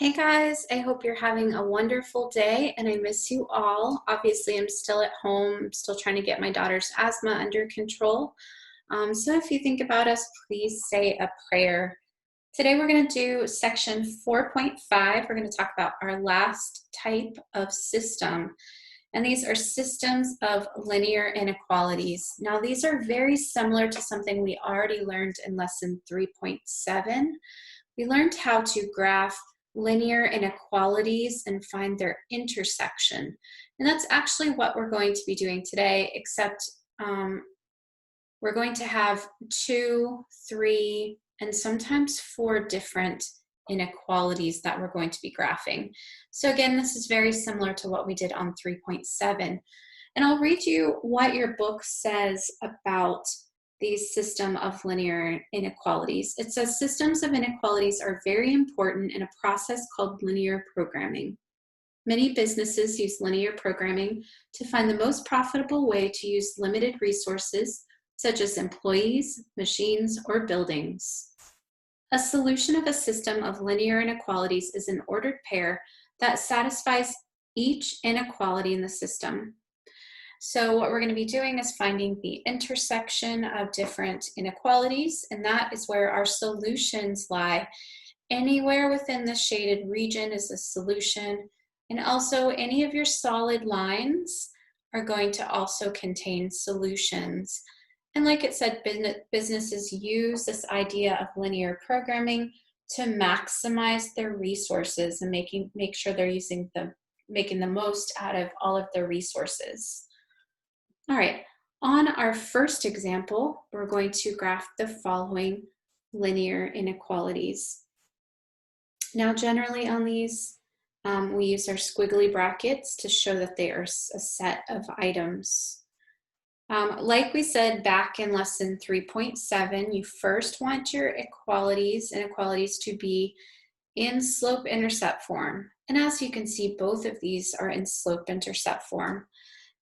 Hey guys, I hope you're having a wonderful day and I miss you all. Obviously, I'm still at home, still trying to get my daughter's asthma under control. So if you think about us, please say a prayer. Today we're going to do section 4.5. We're going to talk about our last type of system. And these are systems of linear inequalities. Now, these are very similar to something we already learned in lesson 3.7. We learned how to graph linear inequalities and find their intersection. And that's actually what we're going to be doing today, except we're going to have 2, 3, and sometimes 4 different inequalities that we're going to be graphing. So again, this is very similar to what we did on 3.7. And I'll read you what your book says about these system of linear inequalities. It says systems of inequalities are very important in a process called linear programming. Many businesses use linear programming to find the most profitable way to use limited resources, such as employees, machines, or buildings. A solution of a system of linear inequalities is an ordered pair that satisfies each inequality in the system. So what we're going to be doing is finding the intersection of different inequalities, and that is where our solutions lie. Anywhere within the shaded region is a solution, and also any of your solid lines are going to also contain solutions. And like it said, businesses use this idea of linear programming to maximize their resources and make sure they're making the most out of all of their resources. All right, on our first example, we're going to graph the following linear inequalities. Now, generally on these, we use our squiggly brackets to show that they are a set of items. Like we said back in lesson 3.7, you first want your inequalities to be in slope-intercept form. And as you can see, both of these are in slope-intercept form.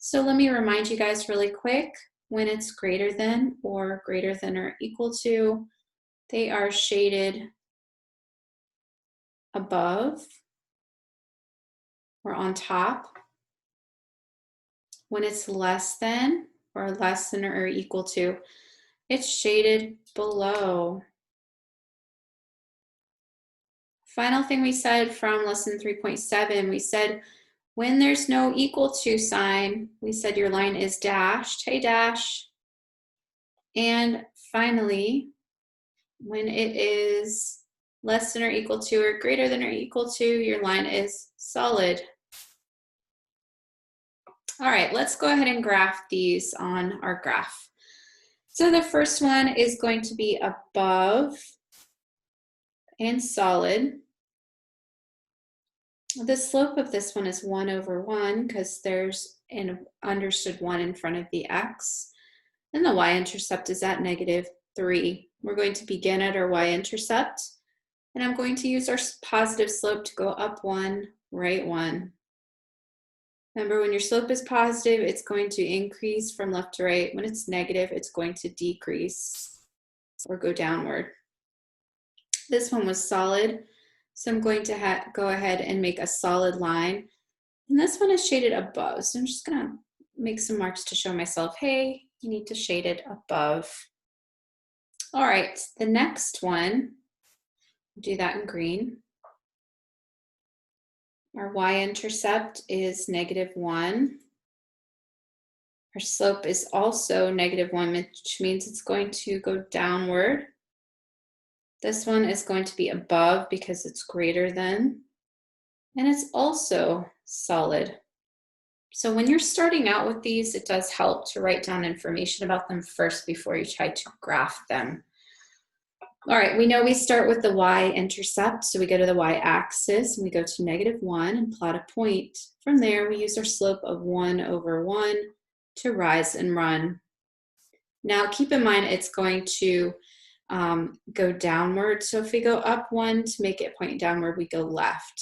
So let me remind you guys really quick, when it's greater than or equal to, they are shaded above or on top. When it's less than or equal to, it's shaded below. Final thing we said from lesson 3.7, we said when there's no equal to sign, we said your line is dashed, hey dash. And finally, when it is less than or equal to or greater than or equal to, your line is solid. All right, let's go ahead and graph these on our graph. So the first one is going to be above and solid. The slope of this one is 1/1 because there's an understood 1 in front of the x. And the y-intercept is at -3. We're going to begin at our y-intercept. And I'm going to use our positive slope to go up 1, right 1. Remember, when your slope is positive, it's going to increase from left to right. When it's negative, it's going to decrease or go downward. This one was solid, so I'm going to go ahead and make a solid line. And this one is shaded above, so I'm just going to make some marks to show myself, hey, you need to shade it above. All right, the next one, do that in green. Our y-intercept is -1. Our slope is also -1, which means it's going to go downward. This one is going to be above because it's greater than, and it's also solid. So when you're starting out with these, it does help to write down information about them first before you try to graph them. All right, we know we start with the y-intercept, so we go to the y-axis and we go to -1 and plot a point. From there, we use our slope of 1/1 to rise and run. Now, keep in mind it's going to go downward. So if we go up 1 to make it point downward, we go left.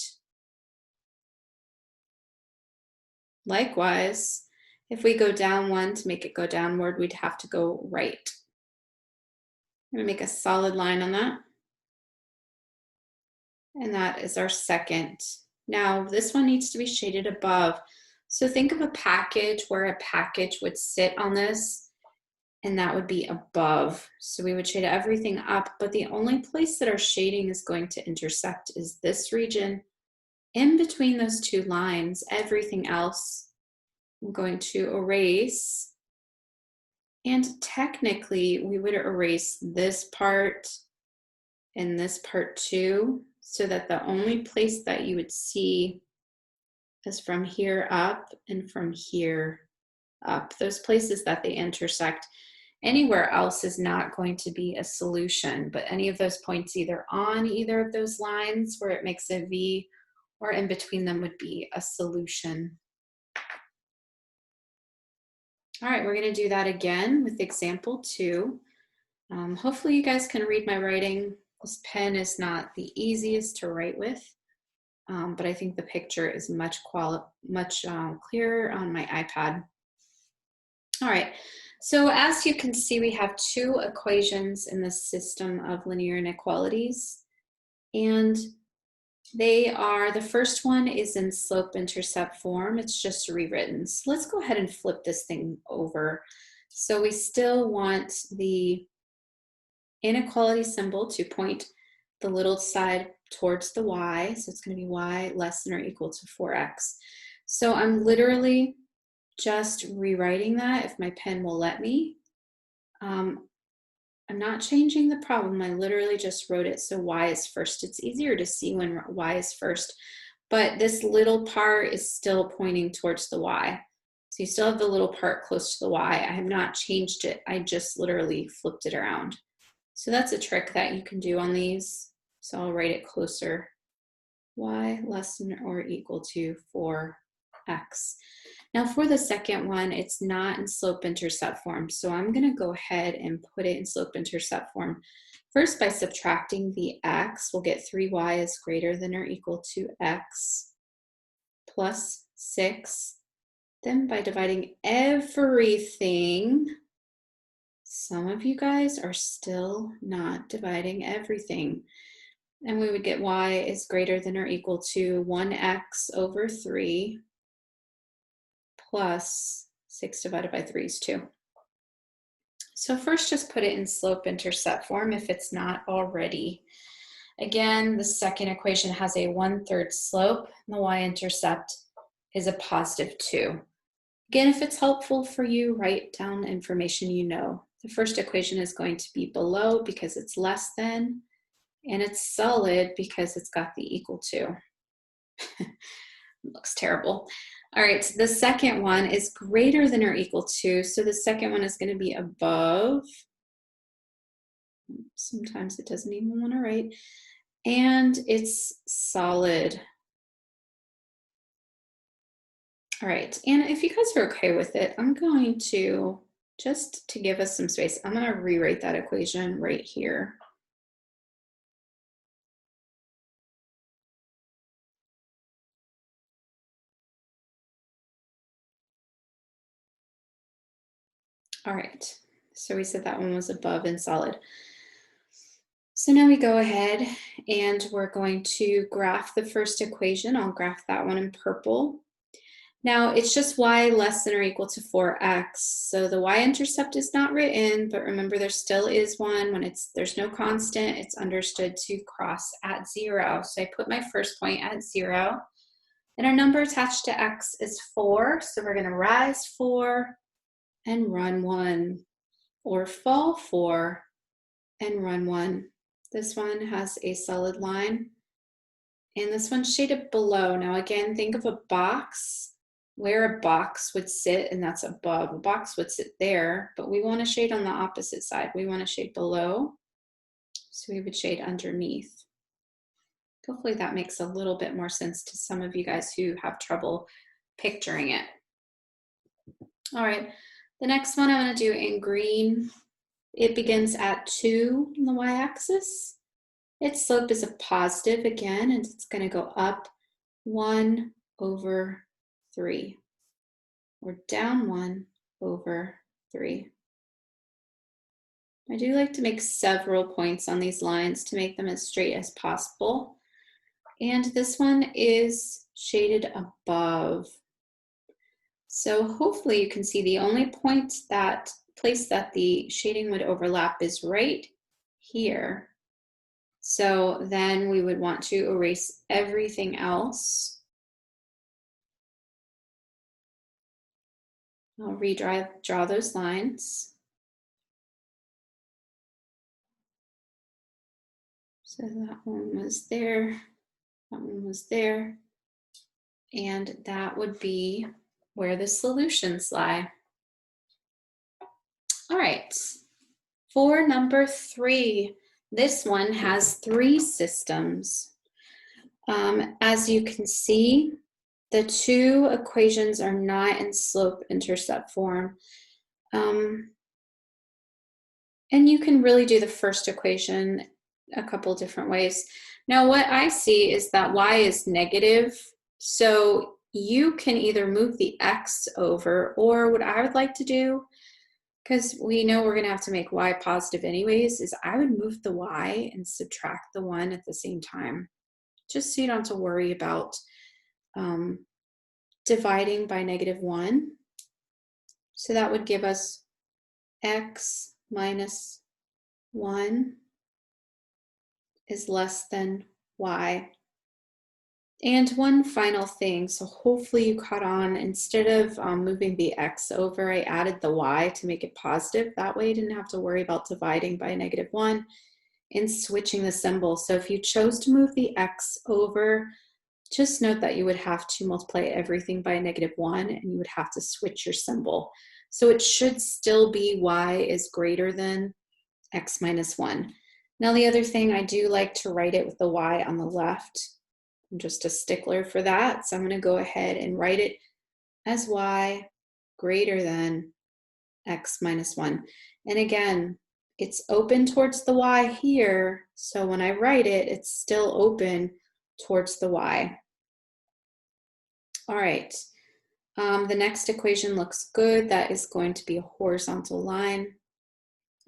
Likewise, if we go down 1 to make it go downward, we'd have to go right. I'm going to make a solid line on that. And that is our second. Now this one needs to be shaded above. So think of a package where a package would sit on this, and that would be above. So we would shade everything up, but the only place that our shading is going to intersect is this region in between those two lines. Everything else I'm going to erase. And technically we would erase this part and this part too, so that the only place that you would see is from here up and from here up. Those places that they intersect. Anywhere else is not going to be a solution, but any of those points either on either of those lines where it makes a V or in between them would be a solution. All right, we're going to do that again with example 2. Hopefully you guys can read my writing. This pen is not the easiest to write with, but I think the picture is much clearer on my iPad. All right, so as you can see, we have 2 equations in the system of linear inequalities, and they are, the first one is in slope-intercept form. It's just rewritten. So let's go ahead and flip this thing over. So we still want the inequality symbol to point the little side towards the y. So it's going to be y less than or equal to 4x. So I'm literally just rewriting that if my pen will let me. I'm not changing the problem. I literally just wrote it so y is first. It's easier to see when y is first, but this little part is still pointing towards the y. So you still have the little part close to the y. I have not changed it. I just literally flipped it around. So that's a trick that you can do on these. So I'll write it closer. Y less than or equal to 4x. Now for the second one, it's not in slope-intercept form. So I'm going to go ahead and put it in slope-intercept form. First, by subtracting the x, we'll get 3y is greater than or equal to x plus 6. Then by dividing everything, some of you guys are still not dividing everything. And we would get y is greater than or equal to 1x over 3 plus 6 divided by 3 is 2. So first just put it in slope-intercept form if it's not already. Again, the second equation has a 1/3 slope, and the y-intercept is a positive 2. Again, if it's helpful for you, write down information you know. The first equation is going to be below because it's less than, and it's solid because it's got the equal to. Looks terrible. All right, so the second one is greater than or equal to, so the second one is going to be above. Sometimes it doesn't even want to write. And it's solid. All right, and if you guys are okay with it, I'm going to, just to give us some space, I'm going to rewrite that equation right here. All right, so we said that one was above and solid. So now we go ahead and we're going to graph the first equation. I'll graph that one in purple. Now it's just y less than or equal to 4x. So the y-intercept is not written, but remember there still is one. When there's no constant, it's understood to cross at 0. So I put my first point at 0. And our number attached to x is 4. So we're going to rise 4 and run 1, or fall 4 and run 1. This one has a solid line, and this one's shaded below. Now again, think of a box, where a box would sit, and that's above. A box would sit there, but we want to shade on the opposite side. We want to shade below, so we would shade underneath. Hopefully that makes a little bit more sense to some of you guys who have trouble picturing it. All right, the next one I'm going to do in green. It begins at 2 on the y-axis. Its slope is a positive again, and it's going to go up 1 over 3, or down 1 over 3. I do like to make several points on these lines to make them as straight as possible. And this one is shaded above. So hopefully you can see the only place that the shading would overlap is right here. So then we would want to erase everything else. I'll draw those lines. So that one was there, that one was there, and that would be where the solutions lie. All right, for number 3, this one has 3 systems. As you can see, the 2 equations are not in slope-intercept form. And you can really do the first equation a couple different ways. Now, what I see is that y is negative, so you can either move the x over, or what I would like to do, because we know we're going to have to make y positive anyways, is I would move the y and subtract the 1 at the same time, just so you don't have to worry about dividing by -1. So that would give us x minus 1 is less than y. And one final thing, so hopefully you caught on, instead of moving the x over, I added the y to make it positive. That way I didn't have to worry about dividing by -1 and switching the symbol. So if you chose to move the x over, just note that you would have to multiply everything by -1 and you would have to switch your symbol. So it should still be y is greater than x minus 1. Now the other thing, I do like to write it with the y on the left. I'm just a stickler for that. So I'm going to go ahead and write it as y greater than x minus 1. And again, it's open towards the y here. So when I write it, it's still open towards the y. All right. The next equation looks good. That is going to be a horizontal line.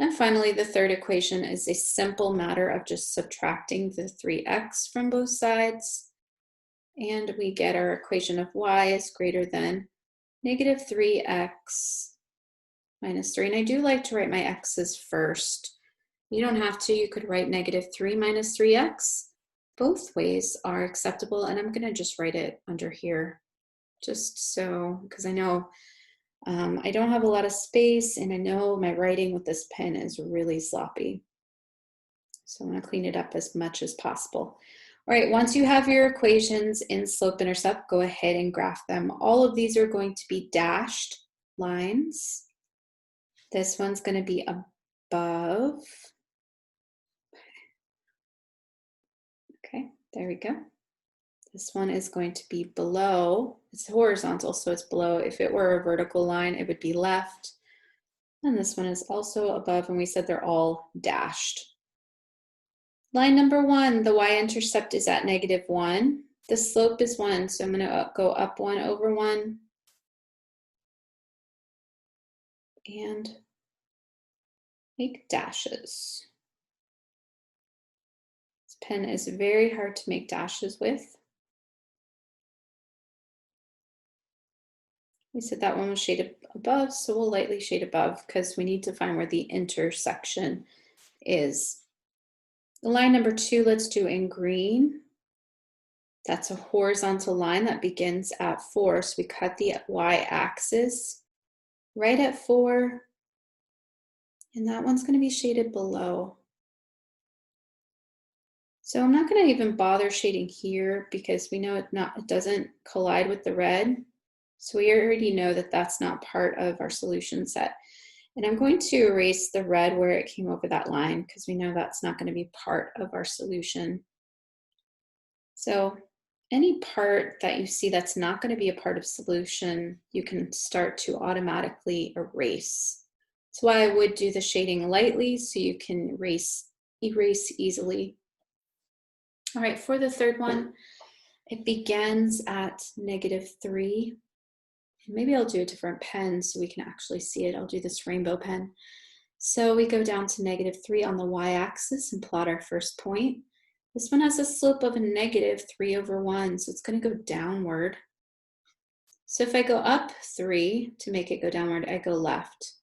And finally, the third equation is a simple matter of just subtracting the 3x from both sides. And we get our equation of y is greater than -3x minus 3. And I do like to write my x's first. You don't have to. You could write -3 minus 3x. Both ways are acceptable. And I'm going to just write it under here, just so, because I know I don't have a lot of space, and I know my writing with this pen is really sloppy. So I want to clean it up as much as possible. All right, once you have your equations in slope-intercept, go ahead and graph them. All of these are going to be dashed lines. This one's going to be above. Okay, there we go. This one is going to be below. It's horizontal, so it's below. If it were a vertical line, it would be left. And this one is also above, and we said they're all dashed. Line number 1, the y-intercept is at -1. The slope is 1, so I'm going to go up 1 over 1. And make dashes. This pen is very hard to make dashes with. We said that one was shaded above, so we'll lightly shade above because we need to find where the intersection is. The line number 2, let's do in green. That's a horizontal line that begins at 4, so we cut the y-axis right at 4, and that one's going to be shaded below. So I'm not going to even bother shading here because we know it doesn't collide with the red. So we already know that that's not part of our solution set. And I'm going to erase the red where it came over that line because we know that's not going to be part of our solution. So any part that you see that's not going to be a part of solution, you can start to automatically erase. That's why I would do the shading lightly so you can erase easily. All right, for the third one, it begins at -3. Maybe I'll do a different pen so we can actually see it. I'll do this rainbow pen. So we go down to -3 on the y-axis and plot our first point. This one has a slope of a negative 3/1, so it's going to go downward. So if I go up 3 to make it go downward, I go left.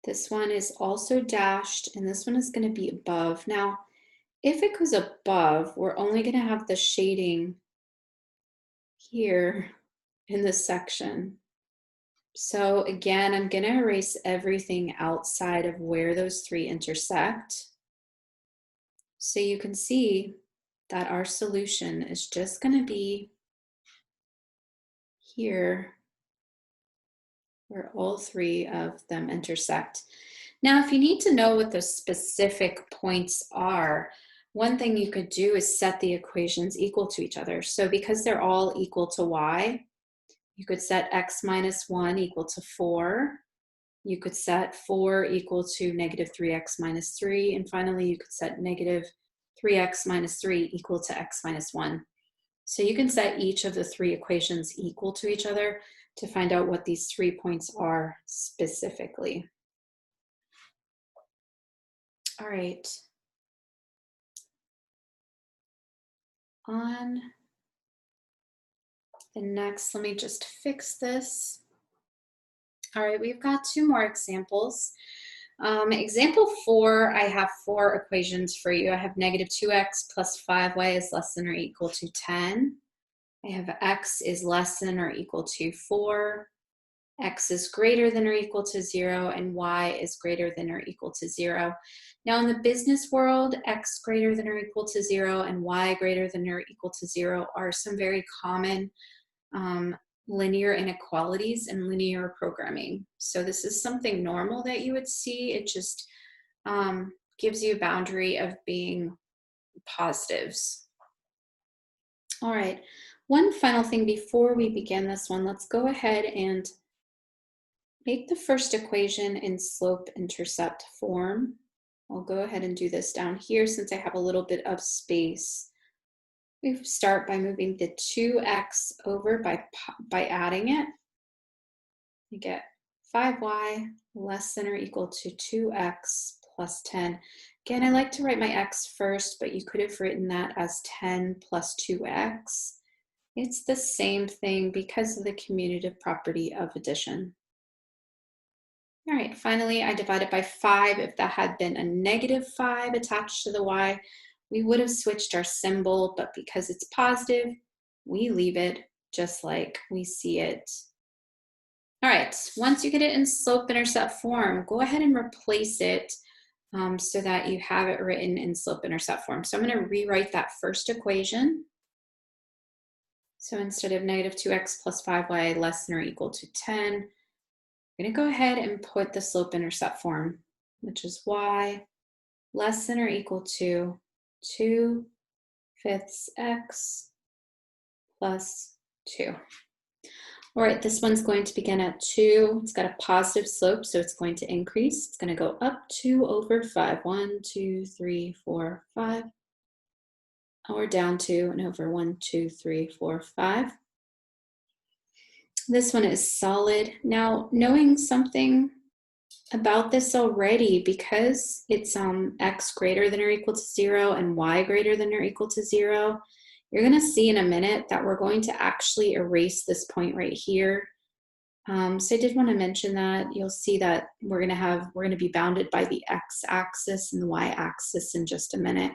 This one is also dashed, and this one is going to be above. Now, if it goes above, we're only going to have the shading here in this section. So again, I'm going to erase everything outside of where those three intersect. So you can see that our solution is just going to be here where all three of them intersect. Now, if you need to know what the specific points are, one thing you could do is set the equations equal to each other. So because they're all equal to y, you could set x minus 1 equal to 4. You could set 4 equal to negative 3x minus 3. And finally, you could set negative 3x minus 3 equal to x minus 1. So you can set each of the three equations equal to each other to find out what these 3 points are specifically. All right. On the next, let me just fix this. All right, we've got 2 more examples. Example 4, I have 4 equations for you. I have negative 2x plus 5y is less than or equal to 10. I have x is less than or equal to 4. X is greater than or equal to 0, and y is greater than or equal to 0. Now in the business world, x greater than or equal to 0 and y greater than or equal to 0 are some very common linear inequalities in linear programming. So this is something normal that you would see. It just gives you a boundary of being positives. All right, one final thing before we begin this one, let's go ahead and make the first equation in slope-intercept form. I'll go ahead and do this down here since I have a little bit of space. We start by moving the 2x over by adding it. You get 5y less than or equal to 2x plus 10. Again, I like to write my x first, but you could have written that as 10 plus 2x. It's the same thing because of the commutative property of addition. All right, finally, I divided by 5. If that had been a negative 5 attached to the y, we would have switched our symbol, but because it's positive, we leave it just like we see it. All right, once you get it in slope-intercept form, go ahead and replace it so that you have it written in slope-intercept form. So I'm going to rewrite that first equation. So instead of negative 2x plus 5y less than or equal to 10, I'm going to go ahead and put the slope-intercept form, which is y less than or equal to 2/5 x plus 2. All right, this one's going to begin at 2. It's got a positive slope, so it's going to increase. It's going to go up 2 over 5. 1, 2, 3, 4, 5. Or down 2 and over 1, 2, 3, 4, 5. This one is solid. Now, knowing something about this already, because it's x greater than or equal to 0 and y greater than or equal to 0, you're going to see in a minute that we're going to actually erase this point right here. So I did want to mention that. You'll see that we're going to be bounded by the x-axis and the y-axis in just a minute.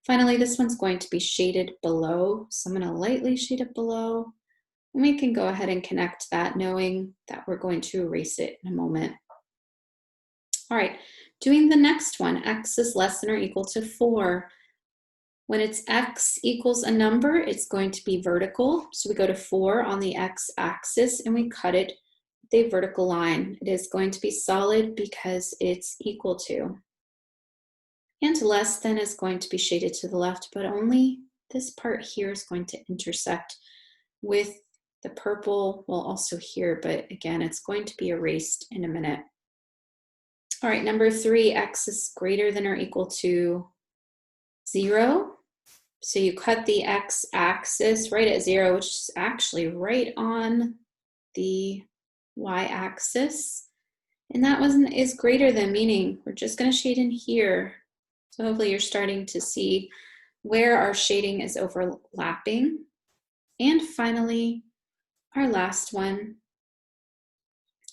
Finally, this one's going to be shaded below. So I'm going to lightly shade it below. And we can go ahead and connect that knowing that we're going to erase it in a moment. All right, doing the next one, x is less than or equal to 4. When it's x equals a number, it's going to be vertical. So we go to 4 on the x-axis and we cut it with a vertical line. It is going to be solid because it's equal to. And less than is going to be shaded to the left, but only this part here is going to intersect with the purple, well, also here, but again, it's going to be erased in a minute. All right, number 3, x is greater than or equal to 0. So you cut the x-axis right at 0, which is actually right on the y-axis. And that one is greater than, meaning we're just going to shade in here. So hopefully you're starting to see where our shading is overlapping. And finally, our last one.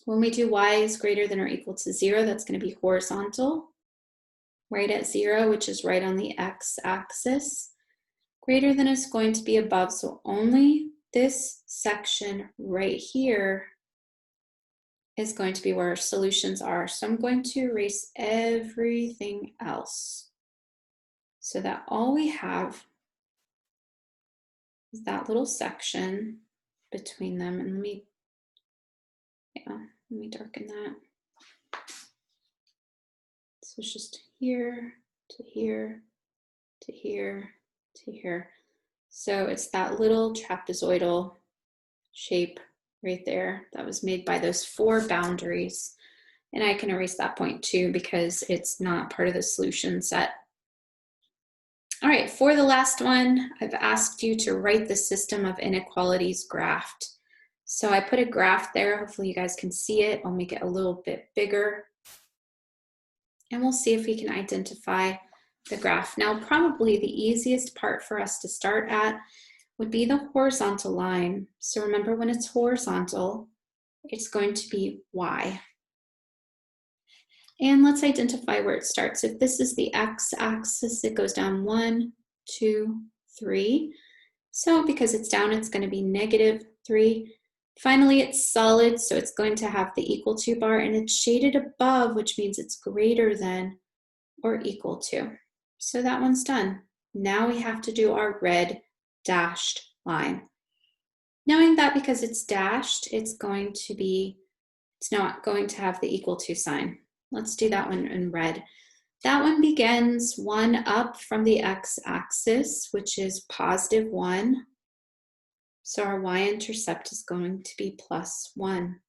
When we do y is greater than or equal to 0, that's going to be horizontal, right at 0, which is right on the x-axis. Greater than is going to be above, so only this section right here is going to be where our solutions are. So I'm going to erase everything else so that all we have is that little section between them. And let me darken that. So it's just here to here to here to here. So it's that little trapezoidal shape right there that was made by those 4 boundaries. And I can erase that point too because it's not part of the solution set. All right, for the last one, I've asked you to write the system of inequalities graphed. So I put a graph there. Hopefully you guys can see it. I'll make it a little bit bigger. And we'll see if we can identify the graph. Now, probably the easiest part for us to start at would be the horizontal line. So remember, when it's horizontal, it's going to be y. And let's identify where it starts. If this is the x-axis, it goes down 1, 2, 3. So because it's down, it's going to be -3. Finally, it's solid, so it's going to have the equal to bar, and it's shaded above, which means it's greater than or equal to. So that one's done. Now we have to do our red dashed line. Knowing that because it's dashed, it's not going to have the equal to sign. Let's do that one in red. That one begins 1 up from the x-axis, which is +1. So our y-intercept is going to be +1.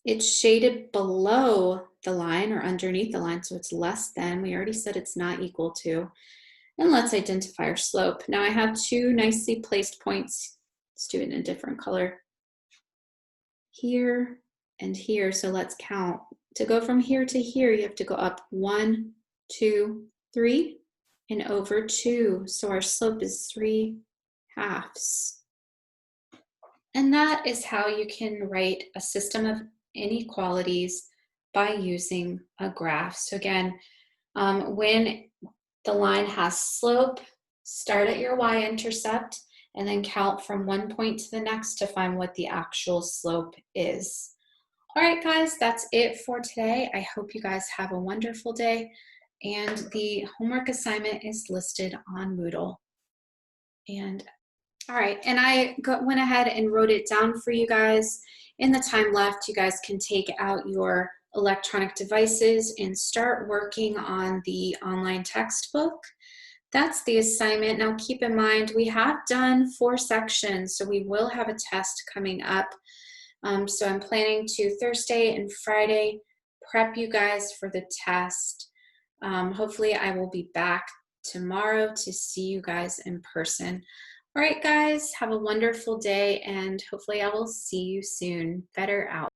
It's shaded below the line or underneath the line, so it's less than. We already said it's not equal to. And let's identify our slope. Now I have 2 nicely placed points. Let's do it in a different color. Here and here, so let's count. To go from here to here, you have to go up 1, 2, 3, and over 2. So our slope is 3/2. And that is how you can write a system of inequalities by using a graph. So again, when the line has slope, start at your y-intercept and then count from one point to the next to find what the actual slope is. All right, guys, that's it for today. I hope you guys have a wonderful day. And the homework assignment is listed on Moodle. And all right, and I went ahead and wrote it down for you guys. In the time left, you guys can take out your electronic devices and start working on the online textbook. That's the assignment. Now keep in mind, we have done 4 sections, so we will have a test coming up. So I'm planning to Thursday and Friday prep you guys for the test. Hopefully I will be back tomorrow to see you guys in person. All right, guys, have a wonderful day, and hopefully I will see you soon. Better out.